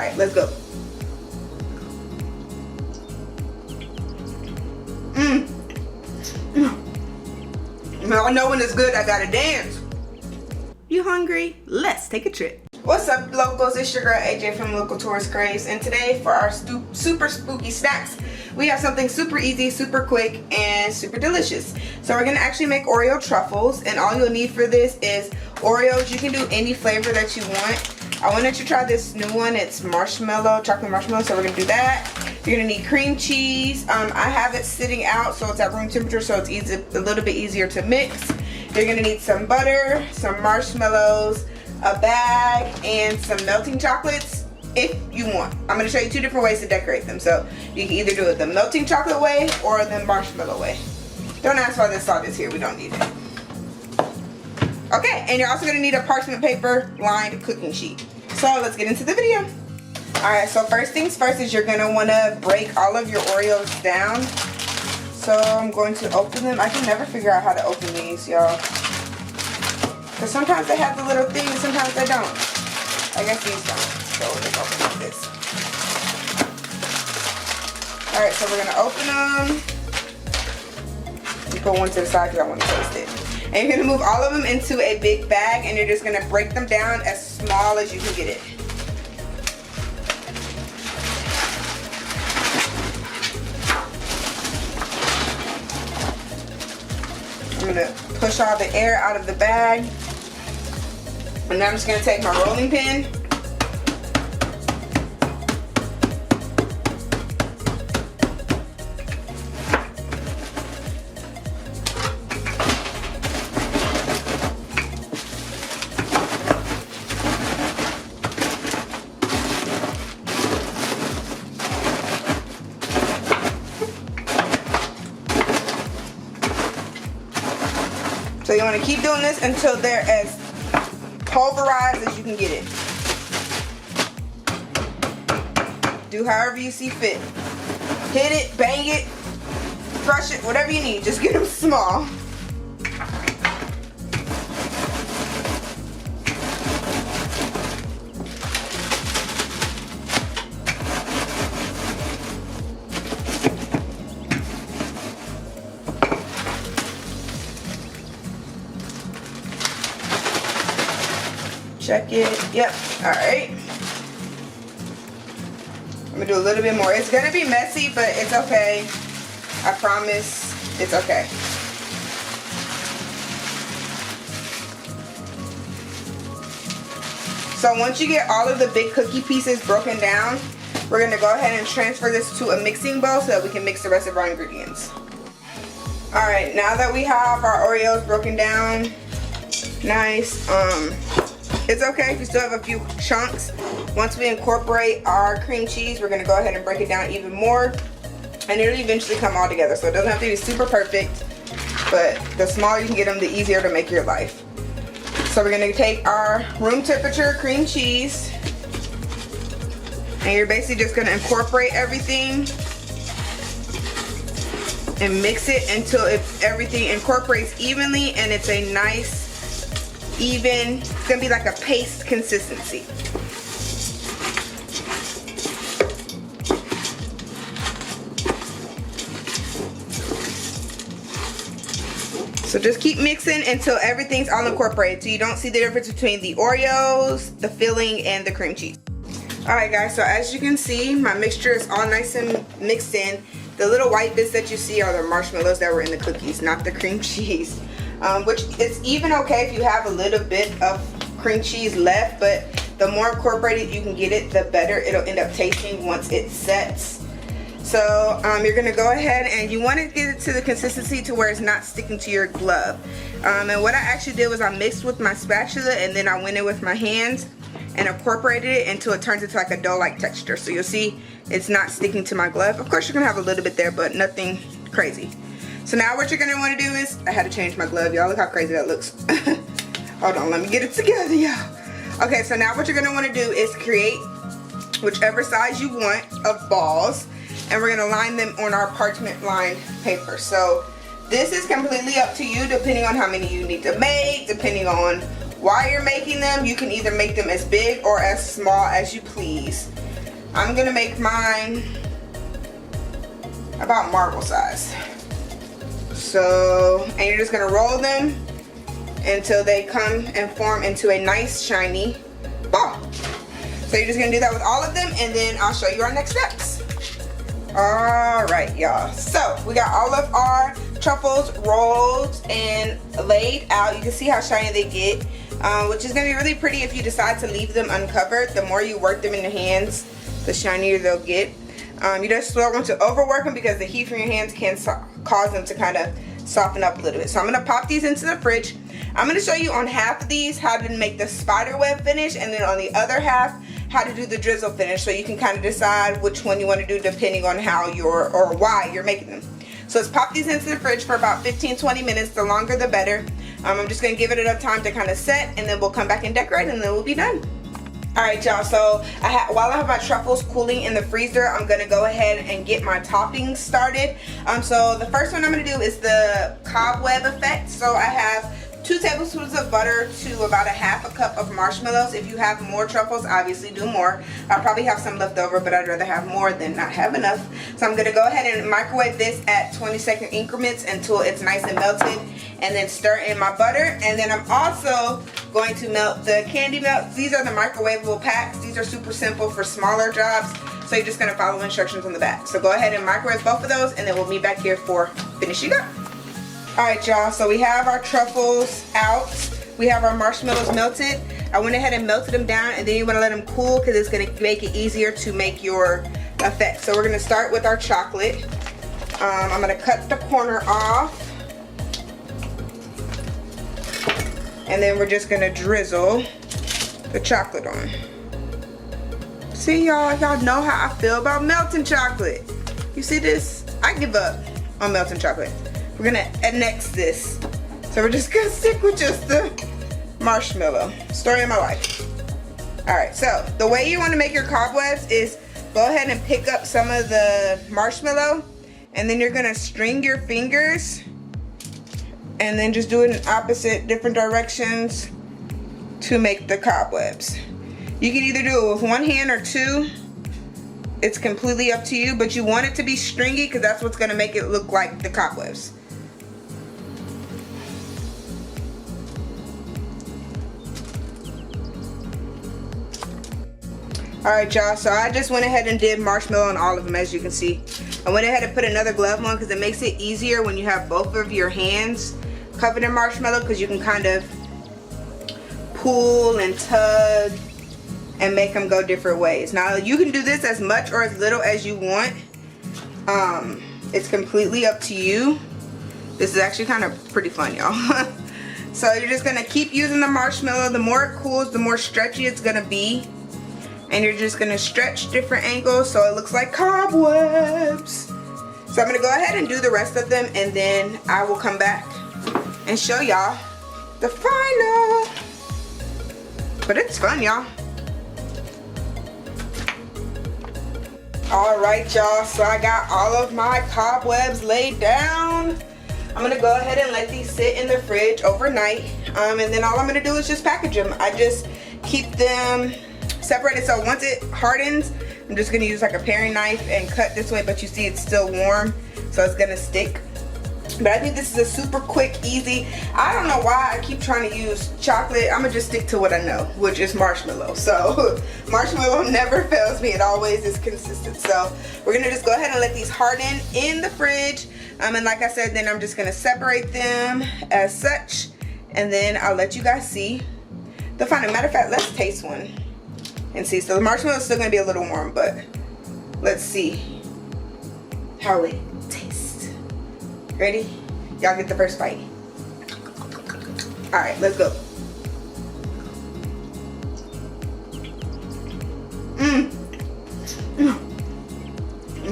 right, let's go. I know when it's good, I gotta dance. You hungry? Let's take a trip. What's up, locals? It's your girl AJ from Local Tourist Craves, and today for our super spooky snacks, we have something super easy, super quick, and super delicious. So we're gonna actually make Oreo Truffles, and all you'll need for this is Oreos. You can do any flavor that you want. I wanted to try this new one. It's marshmallow, chocolate marshmallow, so we're gonna do that. You're gonna need cream cheese. I have it sitting out so it's at room temperature, so it's easy, a little bit easier to mix. You're gonna need some butter, some marshmallows, a bag, and some melting chocolates if you want. I'm gonna show you two different ways to decorate them. So you can either do it the melting chocolate way or the marshmallow way. Don't ask why this salt is here, we don't need it. Okay, and you're also gonna need a parchment paper lined cooking sheet. So let's get into the video. Alright, so first things first is you're gonna wanna break all of your Oreos down. So I'm going to open them. I can never figure out how to open these, y'all. Because sometimes they have the little thing and sometimes they don't. I guess these don't. So we'll just open like this. Alright, so we're going to open them. You put one to the side because I want to taste it. And you're going to move all of them into a big bag, and you're just going to break them down as small as you can get it. I'm going to push all the air out of the bag. And now I'm just going to take my rolling pin. So you want to keep doing this until they're as pulverized as you can get it. Do however you see fit. Hit it, bang it, crush it, whatever you need. Just get them small. Check it. Yep. Alright. I'm going to do a little bit more. It's going to be messy, but it's okay. I promise it's okay. So once you get all of the big cookie pieces broken down, we're going to go ahead and transfer this to a mixing bowl so that we can mix the rest of our ingredients. Alright, now that we have our Oreos broken down, nice, it's okay if you still have a few chunks. Once we incorporate our cream cheese, we're gonna go ahead and break it down even more, and it'll eventually come all together. So it doesn't have to be super perfect, but the smaller you can get them, the easier to make your life. So we're gonna take our room temperature cream cheese, and you're basically just gonna incorporate everything and mix it until everything incorporates evenly and it's a nice, even, it's gonna be like a paste consistency. So just keep mixing until everything's all incorporated, so you don't see the difference between the Oreos, the filling, and the cream cheese. Alright guys, so as you can see, my mixture is all nice and mixed in. The little white bits that you see are the marshmallows that were in the cookies, not the cream cheese. Which is even okay if you have a little bit of cream cheese left, but the more incorporated you can get it, the better it'll end up tasting once it sets. So you're gonna go ahead and you want to get it to the consistency to where it's not sticking to your glove. And what I actually did was I mixed with my spatula, and then I went in with my hands and incorporated it until it turns into like a dough-like texture. So you'll see it's not sticking to my glove. Of course you're gonna have a little bit there, but nothing crazy. So now what you're gonna want to do is, I had to change my glove, y'all. Look how crazy that looks. Hold on, let me get it together, y'all. Okay, so now what you're gonna want to do is create whichever size you want of balls, and we're gonna line them on our parchment lined paper. So this is completely up to you, depending on how many you need to make, depending on why you're making them. You can either make them as big or as small as you please. I'm gonna make mine about marble size. So, and you're just gonna roll them until they come and form into a nice shiny ball. So you're just gonna do that with all of them, and then I'll show you our next steps. All right, y'all. So we got all of our truffles rolled and laid out. You can see how shiny they get, which is gonna be really pretty if you decide to leave them uncovered. The more you work them in your hands, the shinier they'll get. You just don't want to overwork them because the heat from your hands can cause them to kind of soften up a little bit. So I'm gonna pop these into the fridge. I'm gonna show you on half of these how to make the spider web finish, and then on the other half how to do the drizzle finish, so you can kind of decide which one you want to do depending on how or why you're making them. So let's pop these into the fridge for about 15-20 minutes. The longer the better. I'm just gonna give it enough time to kind of set, and then we'll come back and decorate, and then we'll be done. Alright, y'all, so while I have my truffles cooling in the freezer, I'm going to go ahead and get my toppings started. So the first one I'm going to do is the cobweb effect. So I have 2 tablespoons of butter to about 1/2 cup of marshmallows. If you have more truffles, obviously do more. I'll probably have some left over, but I'd rather have more than not have enough. So I'm going to go ahead and microwave this at 20-second increments until it's nice and melted, and then stir in my butter. And then I'm also going to melt the candy melts. These are the microwavable packs. These are super simple for smaller jobs, so you're just going to follow instructions on the back. So go ahead and microwave both of those, and then we'll meet back here for finishing up. Alright, y'all, so we have our truffles out. We have our marshmallows melted. I went ahead and melted them down, and then you want to let them cool because it's going to make it easier to make your effect. So we're going to start with our chocolate. I'm going to cut the corner off. And then we're just going to drizzle the chocolate on. See, y'all know how I feel about melting chocolate. You see this? I give up on melting chocolate. We're gonna annex this. So we're just gonna stick with just the marshmallow. Story of my life. Alright, so the way you want to make your cobwebs is go ahead and pick up some of the marshmallow, and then you're gonna string your fingers and then just do it in opposite different directions to make the cobwebs. You can either do it with one hand or two. It's completely up to you, but you want it to be stringy because that's what's gonna make it look like the cobwebs. Alright, y'all, so I just went ahead and did marshmallow on all of them, as you can see. I went ahead and put another glove on because it makes it easier when you have both of your hands covered in marshmallow, because you can kind of pull and tug and make them go different ways. Now, you can do this as much or as little as you want. It's completely up to you. This is actually kind of pretty fun, y'all. So you're just going to keep using the marshmallow. The more it cools, the more stretchy it's going to be. And you're just gonna stretch different angles so it looks like cobwebs. So I'm gonna go ahead and do the rest of them, and then I will come back and show y'all the final. But it's fun, y'all. All right, y'all, so I got all of my cobwebs laid down. I'm gonna go ahead and let these sit in the fridge overnight. And then all I'm gonna do is just package them. I just keep them separated, so once it hardens, I'm just gonna use like a paring knife and cut this way, but you see it's still warm, so it's gonna stick. But I think this is a super quick, easy. I don't know why I keep trying to use chocolate. I'm gonna just stick to what I know, which is marshmallow. So marshmallow never fails me. It always is consistent. So we're gonna just go ahead and let these harden in the fridge. And like I said, then I'm just gonna separate them as such, and then I'll let you guys see the final. Matter of fact, let's taste one and see. So the marshmallow is still gonna be a little warm, but let's see how it tastes. Ready? Y'all get the first bite. All right, let's go.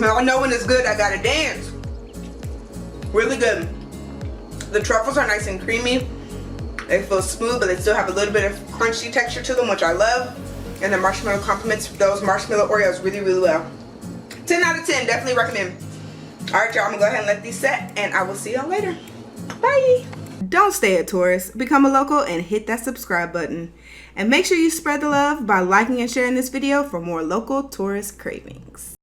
I know when it's good, I gotta dance. Really good. The truffles are nice and creamy. They feel smooth, but they still have a little bit of crunchy texture to them, which I love. And the marshmallow complements those marshmallow Oreos really, really well. 10 out of 10, definitely recommend. All right, y'all, I'm gonna go ahead and let these set, and I will see y'all later. Bye. Don't stay a tourist. Become a local and hit that subscribe button. And make sure you spread the love by liking and sharing this video for more local tourist cravings.